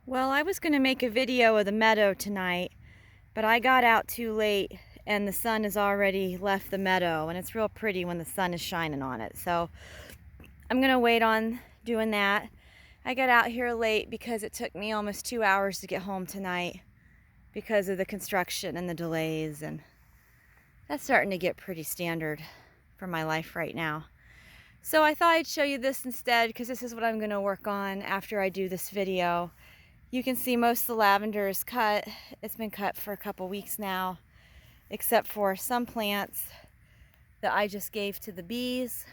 Well, I was going to make a video of the meadow tonight, but I got out too late and the sun has already left the meadow, and it's real pretty when the sun is shining on it. So I'm going to wait on doing that. I got out here late because it took me almost 2 hours to get home tonight because of the construction and the delays, and that's starting to get pretty standard for my life right now. So I thought I'd show you this instead, because this is what I'm going to work on after I do this video. You can see most of the lavender is cut. It's been cut for a couple weeks now, except for some plants that I just gave to the bees,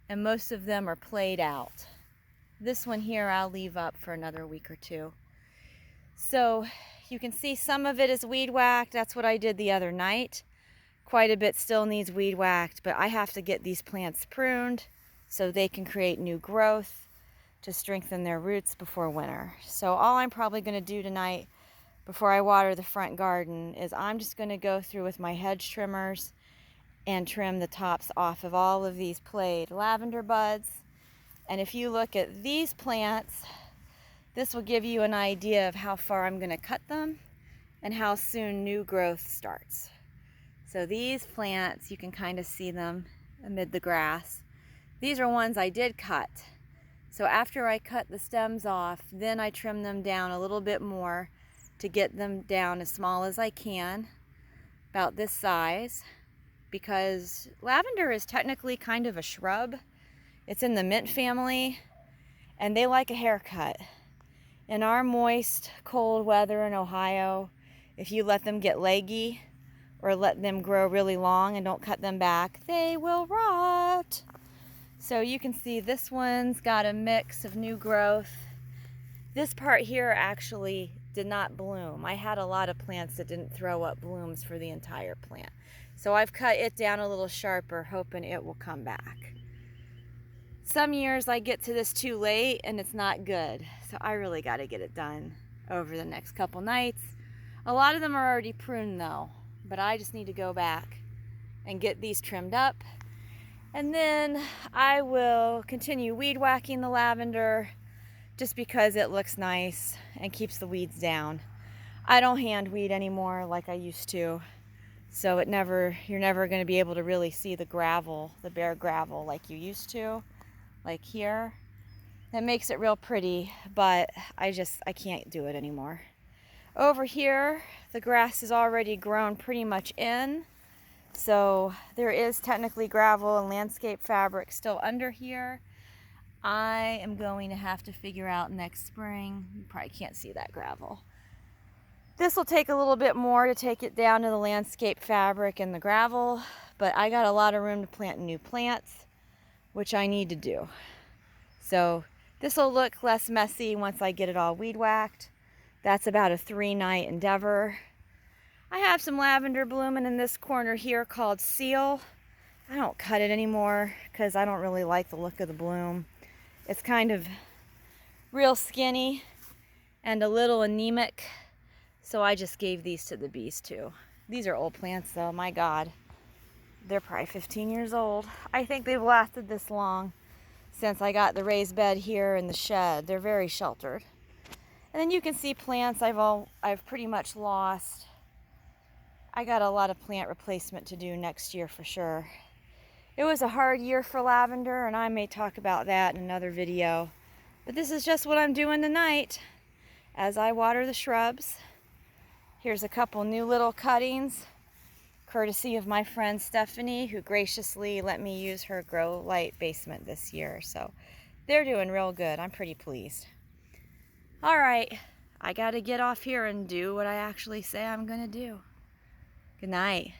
and most of them are played out. This one here I'll leave up for another week or two. So you can see some of it is weed whacked. That's what I did the other night. Quite a bit still needs weed whacked, but I have to get these plants pruned so they can create new growth to strengthen their roots before winter. So all I'm probably going to do tonight before I water the front garden is I'm just going to go through with my hedge trimmers and trim the tops off of all of these played lavender buds. And if you look at these plants, this will give you an idea of how far I'm going to cut them and how soon new growth starts. So these plants, you can kind of see them amid the grass. These are ones I did cut. So after I cut the stems off, then I trim them down a little bit more to get them down as small as I can, about this size, because lavender is technically kind of a shrub. It's in the mint family, and they like a haircut. In our moist, cold weather in Ohio, if you let them get leggy or let them grow really long and don't cut them back, they will rot. So you can see this one's got a mix of new growth. This part here actually did not bloom. I had a lot of plants that didn't throw up blooms for the entire plant. So I've cut it down a little sharper, hoping it will come back. Some years I get to this too late and it's not good. So I really got to get it done over the next couple nights. A lot of them are already pruned though, but I just need to go back and get these trimmed up. And then I will continue weed whacking the lavender just because it looks nice and keeps the weeds down. I don't hand weed anymore like I used to. So you're never going to be able to really see the gravel, the bare gravel like you used to, like here. That makes it real pretty, but I can't do it anymore. Over here, the grass is already grown pretty much in. So there is technically gravel and landscape fabric still under here. I am going to have to figure out next spring. You probably can't see that gravel. This will take a little bit more to take it down to the landscape fabric and the gravel, but I got a lot of room to plant new plants, which I need to do. So this will look less messy once I get it all weed whacked. That's about a 3-night endeavor. I have some lavender blooming in this corner here called Seal. I don't cut it anymore because I don't really like the look of the bloom. It's kind of real skinny and a little anemic, so I just gave these to the bees too. These are old plants though, my God. They're probably 15 years old. I think they've lasted this long since I got the raised bed here in the shed. They're very sheltered. And then you can see plants I've pretty much lost. I got a lot of plant replacement to do next year for sure. It was a hard year for lavender, and I may talk about that in another video. But this is just what I'm doing tonight as I water the shrubs. Here's a couple new little cuttings, courtesy of my friend Stephanie, who graciously let me use her grow light basement this year. So they're doing real good. I'm pretty pleased. All right, I got to get off here and do what I actually say I'm going to do. Good night.